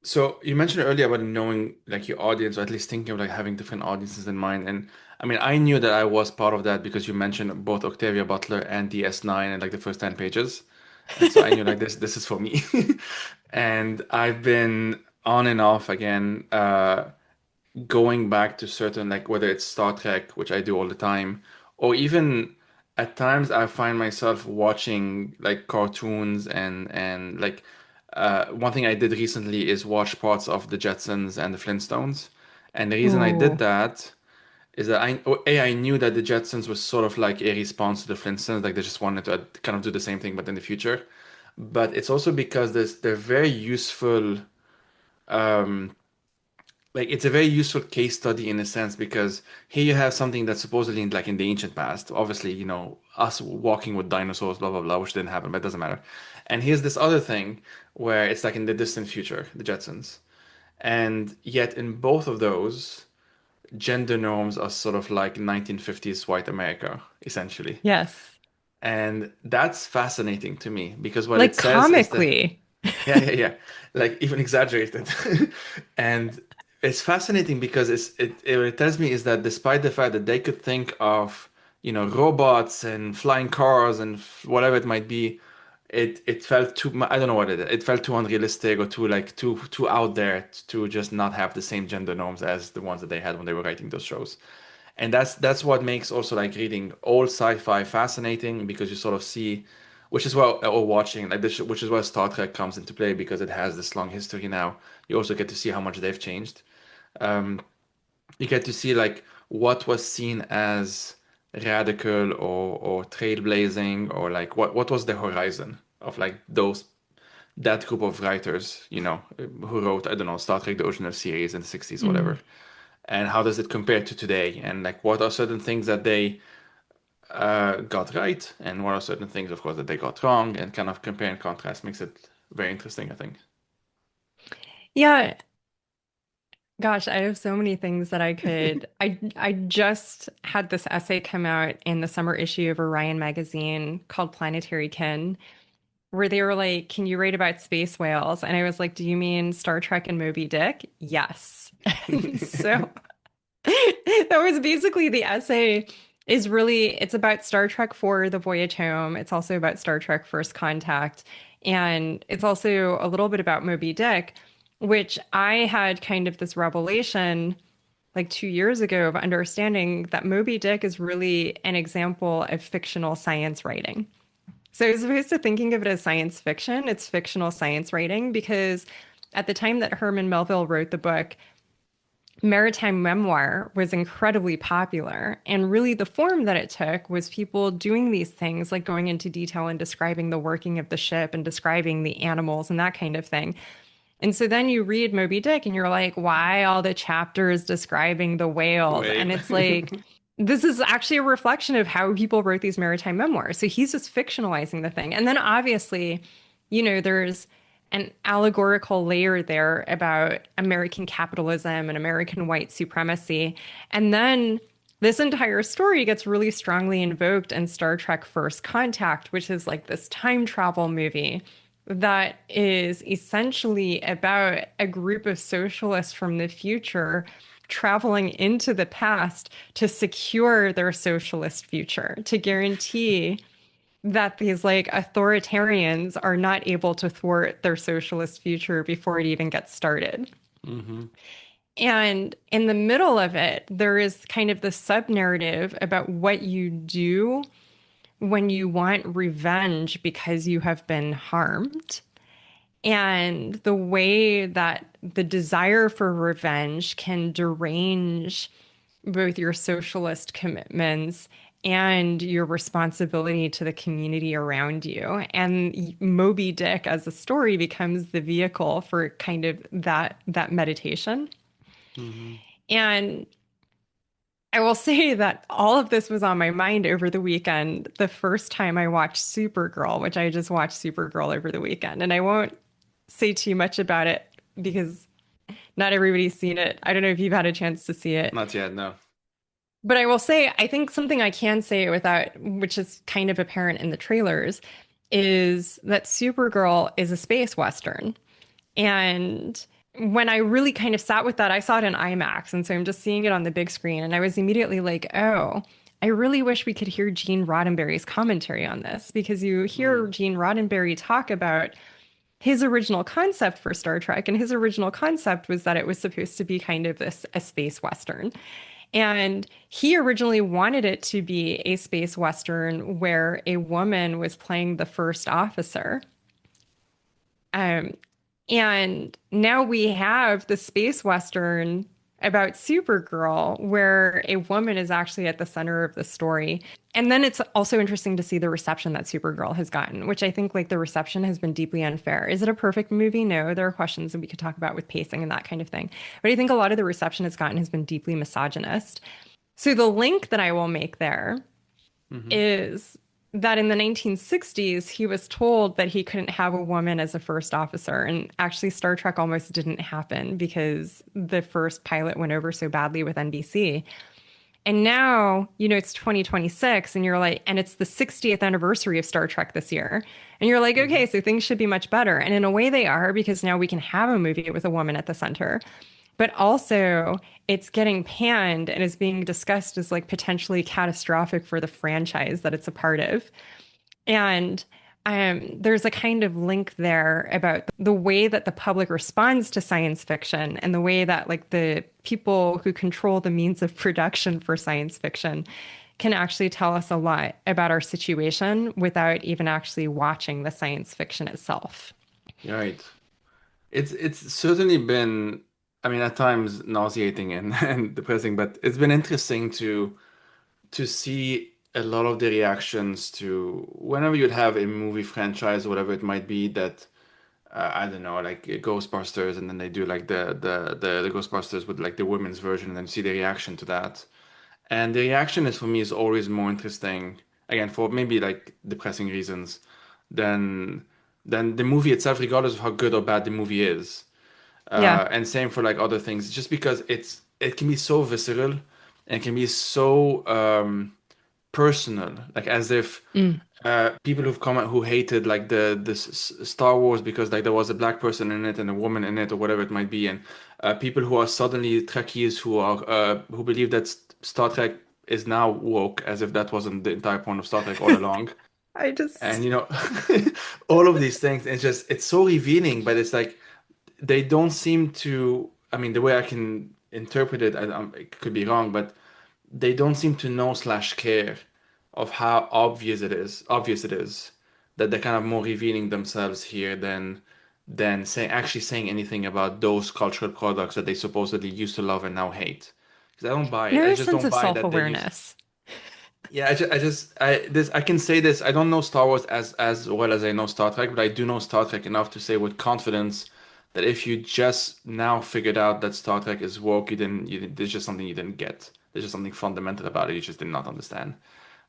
So you mentioned earlier about knowing like your audience, or at least thinking of like having different audiences in mind. And I mean, I knew that I was part of that because you mentioned both Octavia Butler and DS9 and like the first 10 pages. And so I knew like this is for me. And I've been on and off again, going back to certain like whether it's Star Trek, which I do all the time, or even at times I find myself watching like cartoons and like one thing I did recently is watch parts of the Jetsons and the Flintstones. And the reason I did Ooh. that is that I knew that the Jetsons was sort of like a response to the Flintstones, like they just wanted to kind of do the same thing but in the future. But it's also because they're very useful um like it's a very useful case study in a sense because here you have something that's supposedly like in the ancient past. Obviously, us walking with dinosaurs, blah blah blah, which didn't happen, but it doesn't matter. And here's this other thing where it's like in the distant future, the Jetsons. And yet in both of those, gender norms are sort of like 1950s white America, essentially. Yes. And that's fascinating to me because what it Like says is that comically. yeah. Like even exaggerated. And it's fascinating because it tells me is that despite the fact that they could think of, robots and flying cars and whatever it might be, it felt I don't know what it is. It felt too unrealistic or too out there to just not have the same gender norms as the ones that they had when they were writing those shows. And that's what makes also like reading old sci-fi fascinating because you sort of see, which is well, or watching like this, which is where Star Trek comes into play because it has this long history now. You also get to see how much they've changed. Um, you get to see like what was seen as radical or trailblazing or like what was the horizon of like that group of writers, who wrote, I don't know, Star Trek, the original series in the 60s or Mm. whatever. And how does it compare to today? And like, what are certain things that they got right, and what are certain things, of course, that they got wrong? And kind of compare and contrast makes it very interesting, I think. Yeah, gosh, I have so many things that I just had this essay come out in the summer issue of Orion magazine called Planetary Kin, where they were like, "Can you write about space whales?" And I was like, "Do you mean Star Trek and Moby Dick?" Yes. And so that was basically the essay is really it's about Star Trek for the voyage home. It's also about Star Trek First Contact. And it's also a little bit about Moby Dick, which I had kind of this revelation like 2 years ago of understanding that Moby Dick is really an example of fictional science writing. So as opposed to thinking of it as science fiction, it's fictional science writing because at the time that Herman Melville wrote the book, maritime memoir was incredibly popular. And really, the form that it took was people doing these things, like going into detail and describing the working of the ship and describing the animals and that kind of thing. And so then you read Moby Dick and you're like, why all the chapters describing the whales? And Whale. it's like, this is actually a reflection of how people wrote these maritime memoirs. So he's just fictionalizing the thing. And then obviously, there's an allegorical layer there about American capitalism and American white supremacy. And then this entire story gets really strongly invoked in Star Trek First Contact, which is like this time travel movie that is essentially about a group of socialists from the future traveling into the past to secure their socialist future, to guarantee that these like authoritarians are not able to thwart their socialist future before it even gets started. Hmm. And in the middle of it, there is kind of the sub narrative about what you do when you want revenge because you have been harmed. And the way that the desire for revenge can derange both your socialist commitments and your responsibility to the community around you. And Moby Dick as a story becomes the vehicle for kind of that meditation. Hmm. And I will say that all of this was on my mind over the weekend. The first time I watched Supergirl, which I just watched Supergirl over the weekend. And I won't say too much about it because not everybody's seen it. I don't know if you've had a chance to see it. Not yet, no. But I will say, I think something I can say without, which is kind of apparent in the trailers, is that Supergirl is a space western. And when I really kind of sat with that, I saw it in IMAX. And so I'm just seeing it on the big screen. And I was immediately like, oh, I really wish we could hear Gene Roddenberry's commentary on this because you hear Mm. Gene Roddenberry talk about his original concept for Star Trek. And his original concept was that it was supposed to be kind of this a space western. And he originally wanted it to be a space western where a woman was playing the first officer. Um, and now we have the space western about Supergirl, where a woman is actually at the center of the story. And then it's also interesting to see the reception that Supergirl has gotten, which I think like the reception has been deeply unfair. Is it a perfect movie? No, there are questions that we could talk about with pacing and that kind of thing. But I think a lot of the reception it's gotten has been deeply misogynist. So the link that I will make there Hmm. is that in the 1960s, he was told that he couldn't have a woman as a first officer. And actually, Star Trek almost didn't happen because the first pilot went over so badly with NBC. And now, it's 2026, and you're like, and it's the 60th anniversary of Star Trek this year. And you're like, Hmm. okay, so things should be much better. And in a way, they are because now we can have a movie with a woman at the center. But also, it's getting panned and is being discussed as like potentially catastrophic for the franchise that it's a part of. And there's a kind of link there about the way that the public responds to science fiction and the way that like the people who control the means of production for science fiction can actually tell us a lot about our situation without even actually watching the science fiction itself. Right. It's certainly been, I mean, at times nauseating and, and depressing, but it's been interesting to see a lot of the reactions to whenever you'd have a movie franchise or whatever it might be that I don't know, like Ghostbusters, and then they do like the Ghostbusters with like the women's version, and then see the reaction to that. And the reaction is for me is always more interesting, again, for maybe like depressing reasons than than the movie itself, regardless of how good or bad the movie is. Yeah. And same for like other things, just because it can be so visceral and it can be so personal, like as if Mm. people who've come out who hated like the Star Wars because like there was a black person in it and a woman in it or whatever it might be, and people who are suddenly Trekkies who believe that Star Trek is now woke, as if that wasn't the entire point of Star Trek all along. I And just, all of these things, it's so revealing, but it's like they don't seem to. I mean, the way I can interpret it, it could be wrong, but they don't seem to know slash care of how obvious it is that they're kind of more revealing themselves here than saying anything about those cultural products that they supposedly used to love and now hate. Because I don't buy it. I no just sense don't of buy that they use. self-awareness. Yeah, I can say this. I don't know Star Wars as well as I know Star Trek, but I do know Star Trek enough to say with confidence that if you just now figured out that Star Trek is woke, there's just something you didn't get. There's just something fundamental about it you just did not understand.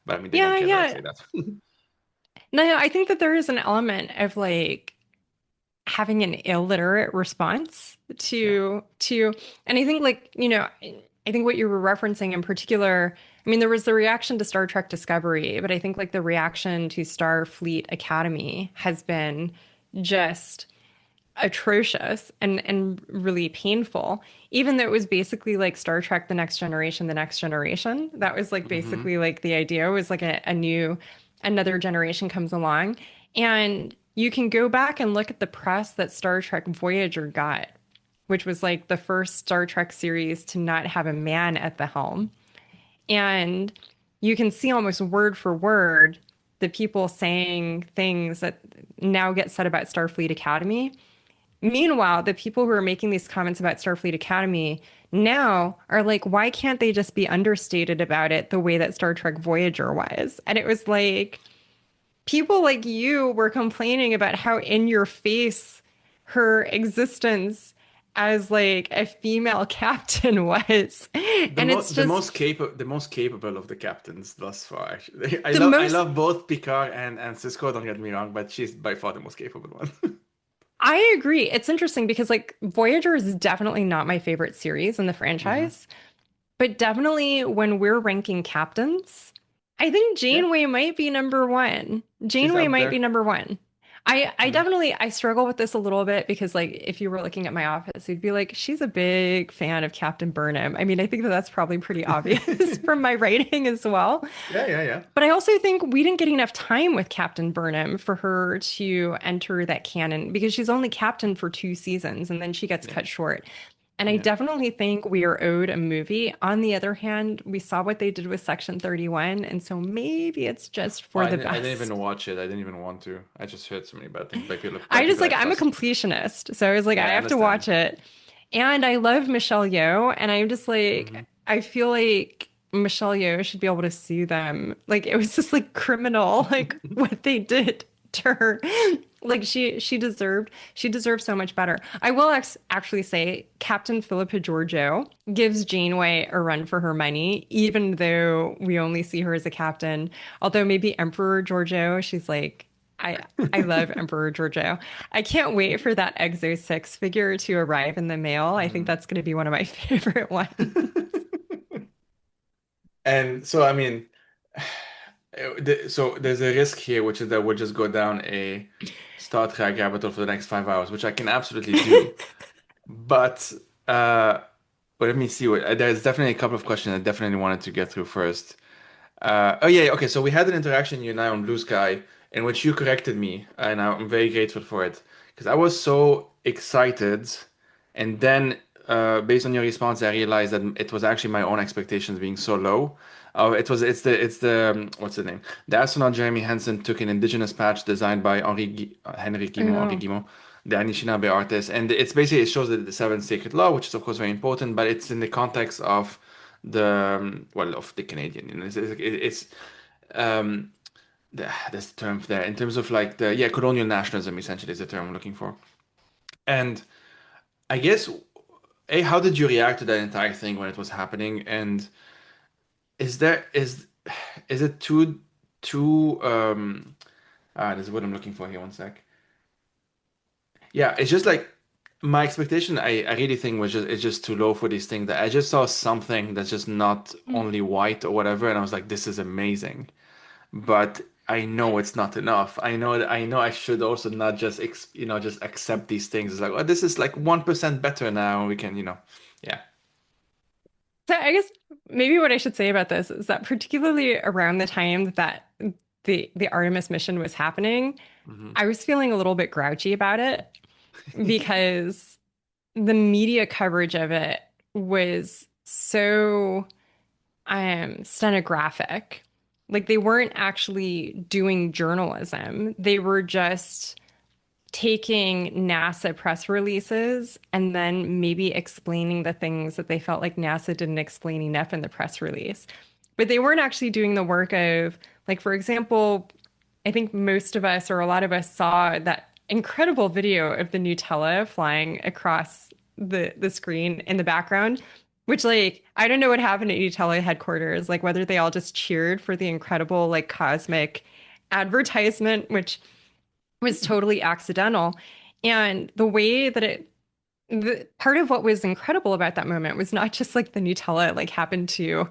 But I mean, they don't Yeah, care that I yeah. say that. No, I think that there is an element of like having an illiterate response Yeah. to and I think like, I think what you were referencing in particular, I mean, there was the reaction to Star Trek Discovery, but I think like the reaction to Starfleet Academy has been just atrocious and really painful, even though it was basically like Star Trek The Next Generation, The Next Generation. That was like Hmm. basically like the idea was like another generation comes along. And you can go back and look at the press that Star Trek Voyager got, which was like the first Star Trek series to not have a man at the helm. And you can see almost word for word the people saying things that now get said about Starfleet Academy. Meanwhile, the people who are making these comments about Starfleet Academy now are like, why can't they just be understated about it the way that Star Trek Voyager was? And it was like, people like you were complaining about how in your face her existence as like a female captain was. And it's just The most capable of the captains thus far. Actually, the I most love both Picard and Cisco. Don't get me wrong, but she's by far the most capable one. I agree. It's interesting because like Voyager is definitely not my favorite series in the Hmm. franchise. But definitely when we're ranking captains, I think Yeah, Janeway might be number one. she's Janeway up might be there. number one. I Mm. definitely I struggle with this a little bit because like if you were looking at my office, you'd be like, she's a big fan of Captain Burnham. I mean, I think that that's probably pretty obvious from my writing as well. Yeah, yeah, yeah. But I also think we didn't get enough time with Captain Burnham for her to enter that canon because she's only captain for 2 seasons and then she gets Yeah, cut short. And I yeah. definitely think we are owed a movie. On the other hand, we saw what they did with Section 31, and so maybe it's just Oh, for the I didn't even best. watch it. I didn't even want to. I just heard so many bad things by I just people I like I'm a trust. completionist, so I was like, I Yeah, I have to understand. watch it. And I love Michelle Yeoh, and I'm just Hmm. like, I feel like Michelle Yeoh should be able to sue them. Like it was just like criminal, like what they did to her. Like she deserved so much better. I will actually say Captain Philippa Georgiou gives Janeway a run for her money, even though we only see her as a captain. Although maybe Emperor Georgiou, she's like I I love Emperor Georgiou. I can't wait for that Exo 6 figure to arrive in the mail. I think that's going to be one of my favorite ones. And so, I mean, so there's a risk here, which is that we'll just go down a Star Trek rabbit hole for the next 5 hours, which I can absolutely do. But but let me see what there's definitely a couple of questions I definitely wanted to get through first. Oh yeah, okay. So we had an interaction, you and I, on Blue Sky, in which you corrected me, and I'm very grateful for it because I was so excited, and then based on your response, I realized that it was actually my own expectations being so low. What's the name? The astronaut Jeremy Hansen took an indigenous patch designed by Henry Oh, Guimont, the Anishinaabe artist, and it's basically it shows that the seventh sacred law, which is of course very important, but it's in the context of of the Canadian. You know, it's um, there's the term there in terms of like the colonial nationalism essentially is the term I'm looking for. And I guess, how did you react to that entire thing when it was happening? And is there is it too this is what I'm looking for here. One sec. Yeah, it's just like my expectation. I really think was just it's just too low for these things. That I just saw something that's just not only white or whatever, and I was like, this is amazing. But I know it's not enough. I know I should also not just just accept these things. It's like, oh, this is like 1% better now. We can, yeah. so I guess maybe what I should say about this is that particularly around the time that the Artemis mission was happening, Hmm. I was feeling a little bit grouchy about it because the media coverage of it was so stenographic. Like they weren't actually doing journalism. They were just taking NASA press releases and then maybe explaining the things that they felt like NASA didn't explain enough in the press release. But they weren't actually doing the work of, like, for example, I think most of us or a lot of us saw that incredible video of the Nutella flying across the screen in the background, which like I don't know what happened at Nutella headquarters, like whether they all just cheered for the incredible like cosmic advertisement, which was totally accidental. And the way that part of what was incredible about that moment was not just like the Nutella like happened to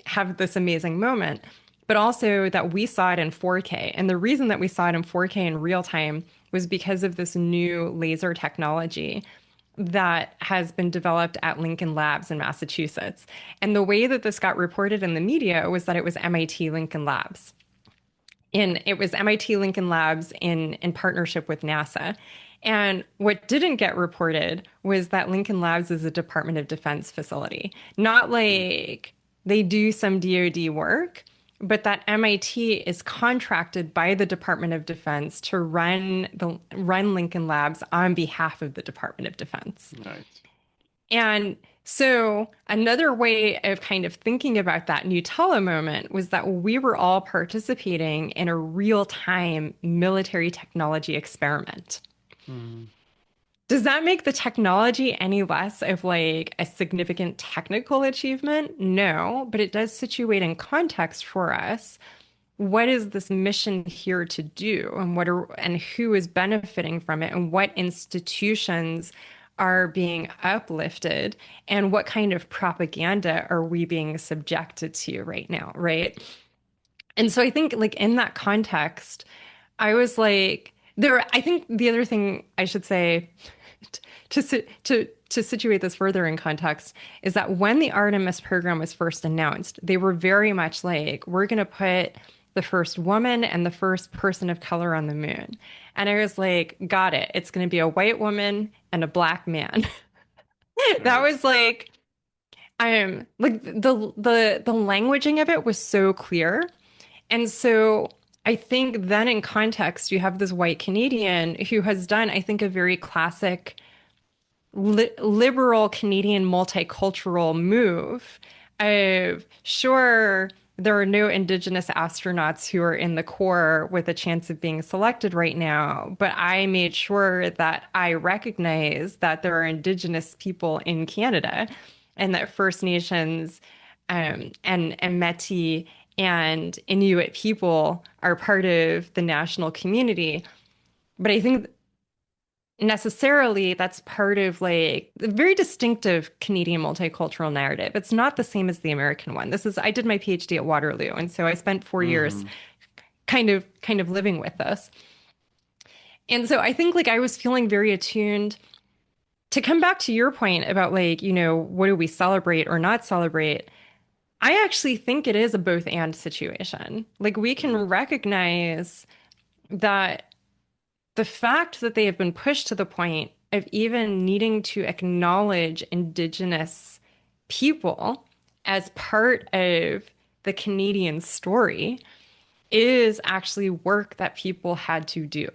have this amazing moment, but also that we saw it in 4K. And the reason that we saw it in 4K in real time was because of this new laser technology that has been developed at Lincoln Labs in Massachusetts. And the way that this got reported in the media was that it was MIT Lincoln Labs. And it was MIT Lincoln Labs in partnership with NASA. And what didn't get reported was that Lincoln Labs is a Department of Defense facility. Not like they do some DoD work, but that MIT is contracted by the Department of Defense to run Lincoln Labs on behalf of the Department of Defense. Right. And so another way of kind of thinking about that Nutella moment was that we were all participating in a real-time military technology experiment. Mm. Does that make the technology any less of like a significant technical achievement? No, but it does situate in context for us. What is this mission here to do, and who is benefiting from it, and what institutions are being uplifted, and what kind of propaganda are we being subjected to right now, right? And so I think like in that context, I was like I think the other thing I should say to situate this further in context is that when the Artemis program was first announced, they were very much like, we're going to put the first woman and the first person of color on the moon. And I was like, got it. It's going to be a white woman and a black man. That Right. was like, like the languaging of it was so clear. And so I think then in context, you have this white Canadian who has done, I think, a very classic liberal Canadian multicultural move of sure there are no Indigenous astronauts who are in the core with a chance of being selected right now, but I made sure that I recognize that there are Indigenous people in Canada and that First Nations and Métis and Inuit people are part of the national community. But I think necessarily that's part of like the very distinctive Canadian multicultural narrative. It's not the same as the American one. I did my PhD at Waterloo, and so I spent 4 years Hmm. kind of living with this. And so I think like I was feeling very attuned to come back to your point about like, what do we celebrate or not celebrate? I actually think it is a both and situation. Like we can recognize that the fact that they have been pushed to the point of even needing to acknowledge Indigenous people as part of the Canadian story is actually work that people had to do.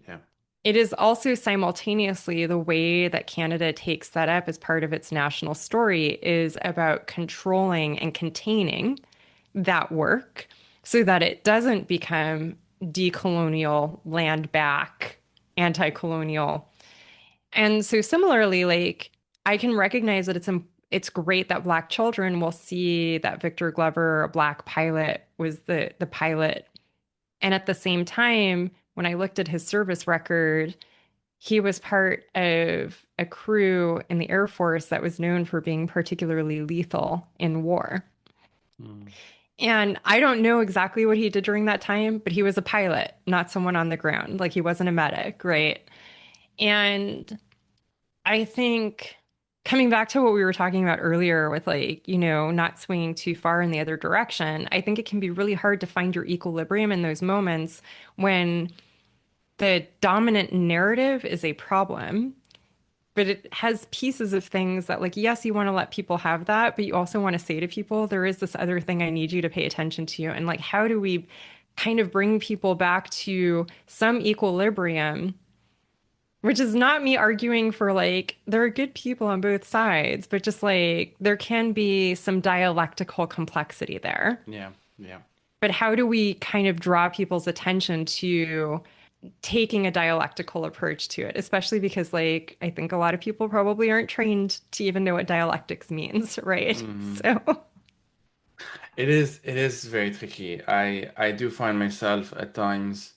Yeah. It is also simultaneously the way that Canada takes that up as part of its national story is about controlling and containing that work so that it doesn't become decolonial, land back, anti-colonial. And so similarly, like I can recognize that it's great that Black children will see that Victor Glover, a Black pilot, was the pilot. And at the same time, when I looked at his service record, he was part of a crew in the Air Force that was known for being particularly lethal in war. Mm. And I don't know exactly what he did during that time, but he was a pilot, not someone on the ground. Like he wasn't a medic, right? And I think coming back to what we were talking about earlier with like, not swinging too far in the other direction, I think it can be really hard to find your equilibrium in those moments when the dominant narrative is a problem, but it has pieces of things that, like, yes, you want to let people have that, but you also want to say to people, there is this other thing I need you to pay attention to. And, like, how do we kind of bring people back to some equilibrium, which is not me arguing for, like, there are good people on both sides, but just like there can be some dialectical complexity there. Yeah. Yeah. But how do we kind of draw people's attention to taking a dialectical approach to it, especially because like I think a lot of people probably aren't trained to even know what dialectics means, right? Hmm. So, It is very tricky. I do find myself at times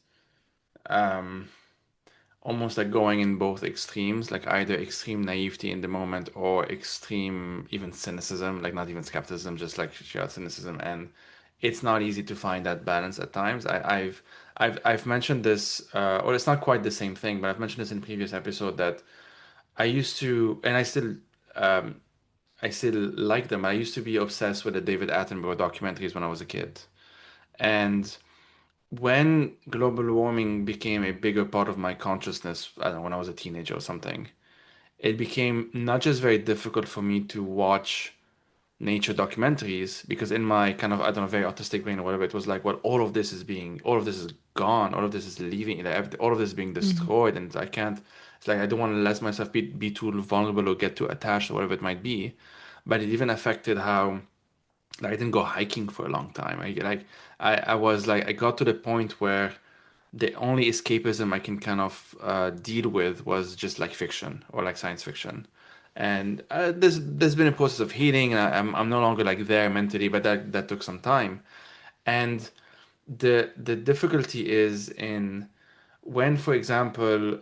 um almost like going in both extremes, like either extreme naivety in the moment or extreme even cynicism, like not even skepticism, just like sheer cynicism. And it's not easy to find that balance at times. I've mentioned this, or it's not quite the same thing, but I've mentioned this in previous episode that I used to, and um, I still like them. I used to be obsessed with the David Attenborough documentaries when I was a kid, and when global warming became a bigger part of my consciousness, I don't know, when I was a teenager or something, it became not just very difficult for me to watch nature documentaries because in my kind of, I don't know, very autistic brain or whatever, it was like, well, all of this is gone, all of this is leaving, like, all of this is being mhm. destroyed, and I can't, it's like, I don't want to let myself be too vulnerable or get too attached or whatever it might be. But it even affected how like I didn't go hiking for a long time. I was like I got to the point where the only escapism I can kind of deal with was just like fiction or like science fiction. And there's been a process of healing, and I'm no longer like there mentally, but that took some time. And the difficulty is in when, for example,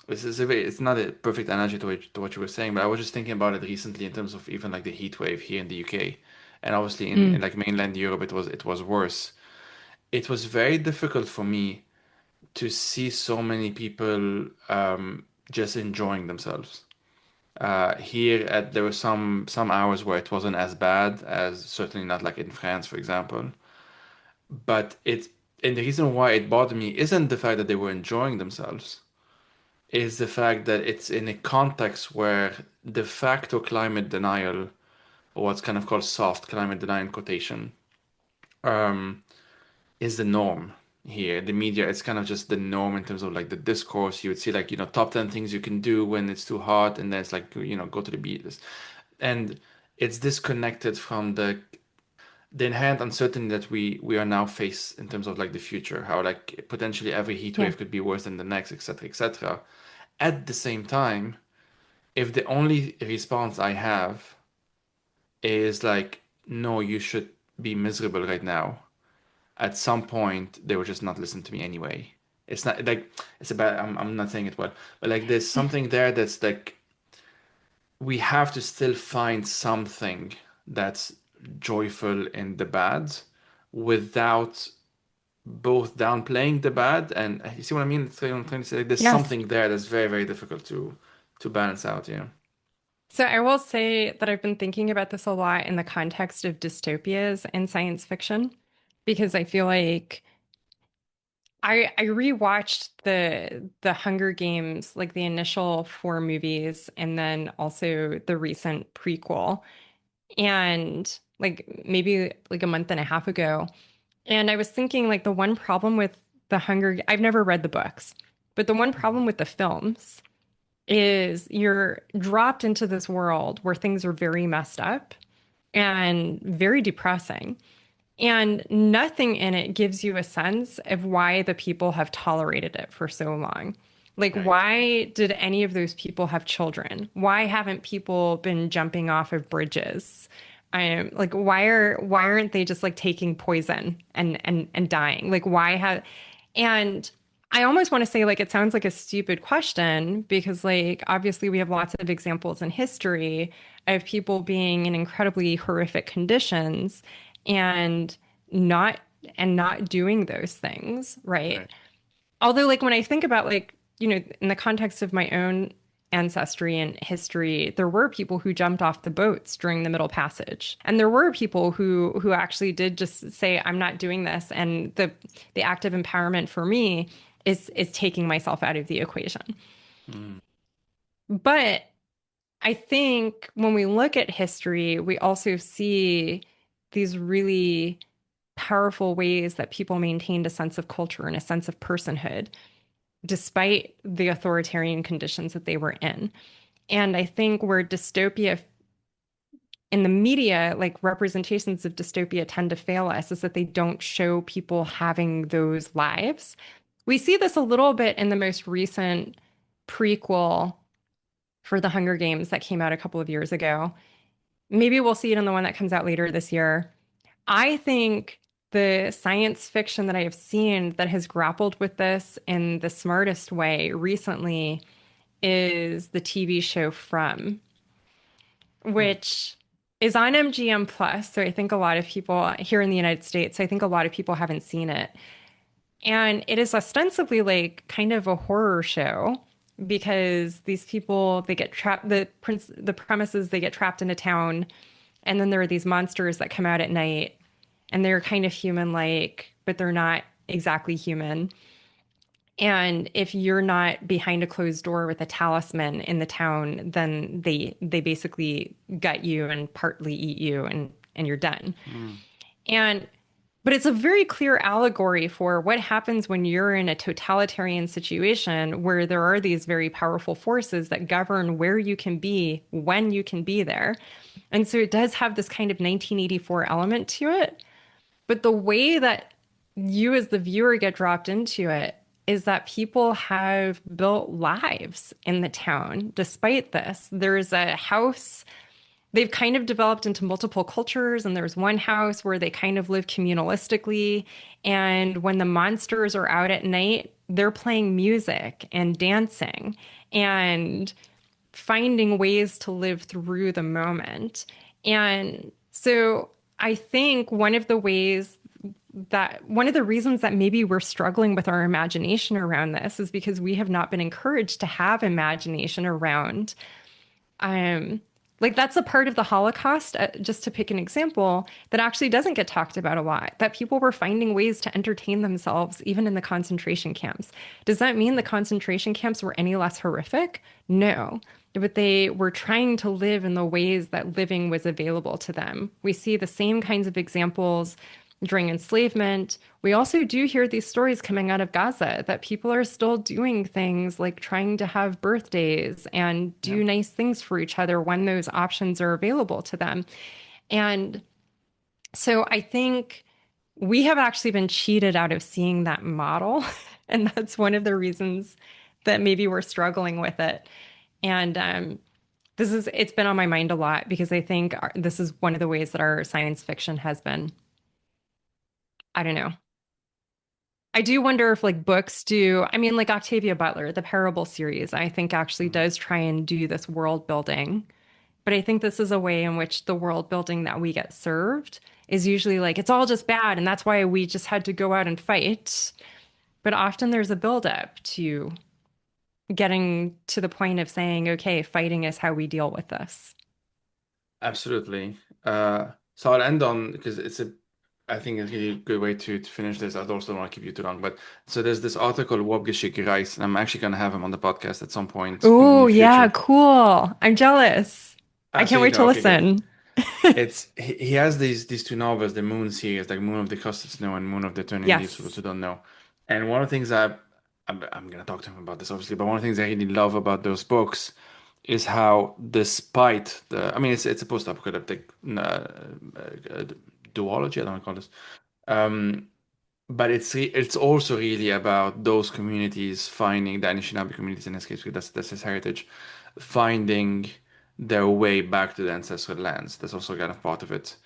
it's not a perfect analogy to what you were saying, but I was just thinking about it recently in terms of even like the heat wave here in the UK, and obviously in Mm. like mainland Europe it was worse. It was very difficult for me to see so many people just enjoying themselves. There were some hours where it wasn't as bad as certainly not like in France, for example. But and the reason why it bothered me isn't the fact that they were enjoying themselves, is the fact that it's in a context where de facto climate denial, or what's kind of called soft climate denial in quotation, um, is the norm here. The media, it's kind of just the norm in terms of like the discourse. You would see like, top 10 things you can do when it's too hot, and then it's like, go to the beach. And it's disconnected from the inherent uncertainty that we are now faced in terms of like the future, how like potentially every heat Yeah. wave could be worse than the next, etc., etc. At the same time, if the only response I have is like, no, you should be miserable right now, at some point they will just not listen to me anyway. It's not like it's about I'm not saying it well, but like there's something there that's like we have to still find something that's joyful in the bad without both downplaying the bad and you see what I mean? I'm trying to say like, there's Yes. something there that's very, very difficult to balance out, yeah. So I will say that I've been thinking about this a lot in the context of dystopias and science fiction because I feel like I rewatched the Hunger Games, like the initial four movies, and then also the recent prequel, and like maybe like a month and a half ago. And I was thinking like the one problem with I've never read the books, but the one Mhm. problem with the films is you're dropped into this world where things are very messed up and very depressing. And nothing in it gives you a sense of why the people have tolerated it for so long. Like, Right, why did any of those people have children? Why haven't people been jumping off of bridges? Like, why aren't they just like taking poison and dying? Like, why have and I almost want to say like it sounds like a stupid question because like obviously we have lots of examples in history of people being in incredibly horrific conditions and not not doing those things, right? right. Although like when I think about like, in the context of my own ancestry and history, there were people who jumped off the boats during the Middle Passage. And there were people who actually did just say, I'm not doing this. And the act of empowerment for me is taking myself out of the equation. Mm, But I think when we look at history, we also see these really powerful ways that people maintained a sense of culture and a sense of personhood despite the authoritarian conditions that they were in. And I think where dystopia in the media, like representations of dystopia tend to fail us, is that they don't show people having those lives. We see this a little bit in the most recent prequel for the Hunger Games that came out a couple of years ago. Maybe we'll see it in the one that comes out later this year. I think the science fiction that I have seen that has grappled with this in the smartest way recently is the TV show From, mm, which is on MGM Plus. So I think a lot of people here in the United States, I think a lot of people haven't seen it. And it is ostensibly like kind of a horror show because these people they get trapped the premise is they get trapped in a town and then there are these monsters that come out at night and they're kind of human like, but they're not exactly human. And if you're not behind a closed door with a talisman in the town, then they basically gut you and partly eat you and you're done. mm, And but it's a very clear allegory for what happens when you're in a totalitarian situation where there are these very powerful forces that govern where you can be, when you can be there. And so it does have this kind of 1984 element to it. But the way that you as the viewer get dropped into it is that people have built lives in the town despite this. There's a house they've kind of developed into multiple cultures, and there's one house where they kind of live communalistically. And when the monsters are out at night, they're playing music and dancing and finding ways to live through the moment. And so I think one of the reasons that maybe we're struggling with our imagination around this is because we have not been encouraged to have imagination around um, like that's a part of the Holocaust, just to pick an example, that actually doesn't get talked about a lot, that people were finding ways to entertain themselves even in the concentration camps. Does that mean the concentration camps were any less horrific? No. But they were trying to live in the ways that living was available to them. We see the same kinds of examples during enslavement. We also do hear these stories coming out of Gaza that people are still doing things like trying to have birthdays and Yeah, do nice things for each other when those options are available to them. And so I think we have actually been cheated out of seeing that model. And that's one of the reasons that maybe we're struggling with it. And it's been on my mind a lot because I think this is one of the ways that our science fiction has been. I don't know. I do wonder if like books do, I mean, like Octavia Butler, the Parable series, I think actually mhm, does try and do this world building. But I think this is a way in which the world building that we get served is usually like, it's all just bad. And that's why we just had to go out and fight. But often there's a buildup to getting to the point of saying, okay, fighting is how we deal with this. absolutely. So I'll end on because I think it's a really good way to finish this. I also don't want to keep you too long, but so there's this article, Wobgeschick Rice, and I'm actually going to have him on the podcast at some point in the Oh, near yeah, future. cool. I'm jealous. I So can't you wait know, to okay, good. listen. He has these two novels, the Moon series, like Moon of the Crusted Snow and Moon of the Turning Leaves, for those Yes. who don't know. And one of the things I'm gonna talk to him about this obviously, but one of the things I really love about those books is how, despite I mean, it's a post-apocalyptic duology. I don't want to call this. Um, but it's also really about those communities finding the Anishinaabe communities in this case, because that's his heritage, finding their way back to the ancestral lands. That's also kind of part of it.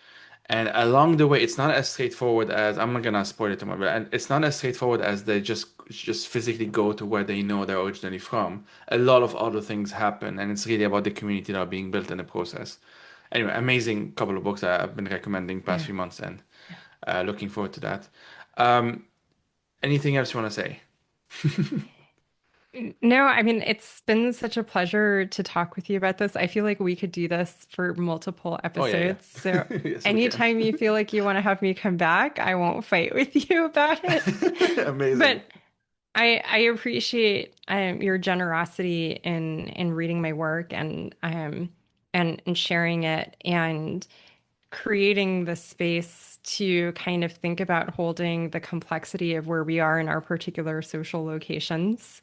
And along the way, it's not as straightforward as, I'm not gonna spoil it too much, but it's not as straightforward as they just physically go to where they know they're originally from. A lot of other things happen, and it's really about the community that are being built in the process. Anyway, amazing couple of books that I've been recommending past Yeah. few months, and looking forward to that. Um, Anything else you want to say? No, I mean, it's been such a pleasure to talk with you about this. I feel like we could do this for multiple Oh yeah, episodes. So yeah. Yes, we can. anytime you feel like you want to have me come back, I won't fight with you about it. Amazing. But I appreciate your generosity in reading my work and sharing it and creating the space to kind of think about holding the complexity of where we are in our particular social locations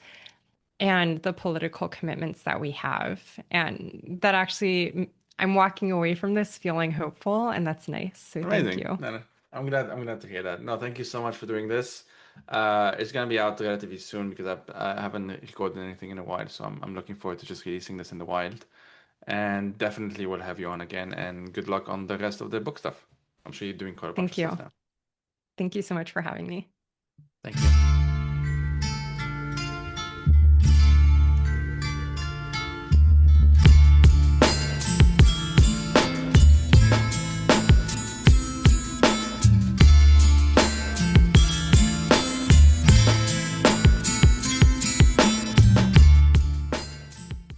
and the political commitments that we have. And that actually, I'm walking away from this feeling hopeful, and that's nice. So thank Amazing. you. No, no. I'm glad to hear that. No, thank you so much for doing this. It's gonna be out relatively soon because I haven't recorded anything in a while, so I'm looking forward to just releasing this in the wild. And definitely will have you on again. And good luck on the rest of the book stuff. I'm sure you're doing quite a bunch of Thank stuff you. now. Thank you so much for having me. Thank you.